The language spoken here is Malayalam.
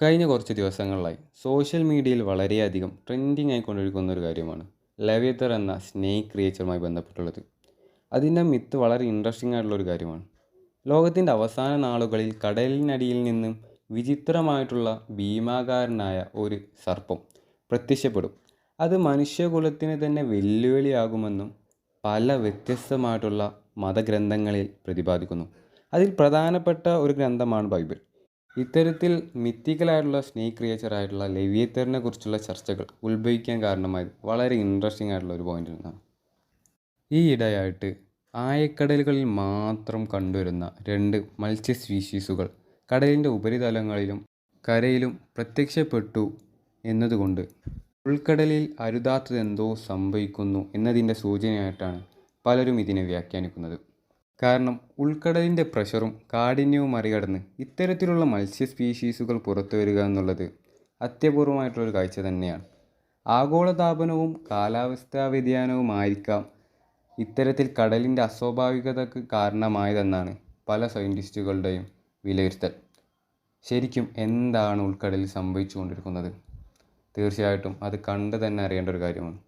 കഴിഞ്ഞ കുറച്ച് ദിവസങ്ങളിലായി സോഷ്യൽ മീഡിയയിൽ വളരെയധികം ട്രെൻഡിങ് ആയിക്കൊണ്ടിരിക്കുന്ന ഒരു കാര്യമാണ് ലെവിയത്തർ എന്ന സ്നേക്ക് ക്രിയേച്ചറുമായി ബന്ധപ്പെട്ടുള്ളത്. അതിൻ്റെ മിത്ത് വളരെ ഇൻട്രസ്റ്റിംഗ് ആയിട്ടുള്ളൊരു കാര്യമാണ്. ലോകത്തിൻ്റെ അവസാന നാളുകളിൽ കടലിനടിയിൽ നിന്നും വിചിത്രമായിട്ടുള്ള ഭീമാകാരനായ ഒരു സർപ്പം പ്രത്യക്ഷപ്പെടും. അത് മനുഷ്യകുലത്തിന് തന്നെ വെല്ലുവിളിയാകുമെന്നും പല വ്യത്യസ്തമായിട്ടുള്ള മതഗ്രന്ഥങ്ങളിൽ പ്രതിപാദിക്കുന്നു. അതിൽ പ്രധാനപ്പെട്ട ഒരു ഗ്രന്ഥമാണ് ബൈബിൾ. ഇത്തരത്തിൽ മിത്തിക്കലായിട്ടുള്ള സ്നേക്ക് ക്രിയേച്ചർ ആയിട്ടുള്ള ലെവിയത്തറിനെ കുറിച്ചുള്ള ചർച്ചകൾ ഉത്ഭവിക്കാൻ കാരണമായത് വളരെ ഇൻട്രസ്റ്റിംഗ് ആയിട്ടുള്ള ഒരു പോയിന്റിൽ നിന്നാണ്. ഈ ഇടയായിട്ട് ആയക്കടലുകളിൽ മാത്രം കണ്ടുവരുന്ന രണ്ട് മത്സ്യ സ്പീഷീസുകൾ കടലിൻ്റെ ഉപരിതലങ്ങളിലും കരയിലും പ്രത്യക്ഷപ്പെട്ടു എന്നതുകൊണ്ട് ഉൾക്കടലിൽ അരുതാത്തതെന്തോ സംഭവിക്കുന്നു എന്നതിൻ്റെ സൂചനയായിട്ടാണ് പലരും ഇതിനെ വ്യാഖ്യാനിക്കുന്നത്. കാരണം ഉൾക്കടലിൻ്റെ പ്രഷറും കാഠിന്യവും മറികടന്ന് ഇത്തരത്തിലുള്ള മത്സ്യ സ്പീഷീസുകൾ പുറത്തു വരിക എന്നുള്ളത് അത്യപൂർവമായിട്ടുള്ളൊരു കാഴ്ച തന്നെയാണ്. ആഗോളതാപനവും കാലാവസ്ഥാ വ്യതിയാനവുമായിരിക്കാം ഇത്തരത്തിൽ കടലിൻ്റെ അസ്വാഭാവികതയ്ക്ക് കാരണമായതെന്നാണ് പല സയൻറ്റിസ്റ്റുകളുടെയും വിലയിരുത്തൽ. ശരിക്കും എന്താണ് ഉൾക്കടലിൽ സംഭവിച്ചു കൊണ്ടിരിക്കുന്നത്? തീർച്ചയായിട്ടും അത് കണ്ട് തന്നെ അറിയേണ്ട ഒരു കാര്യമാണ്.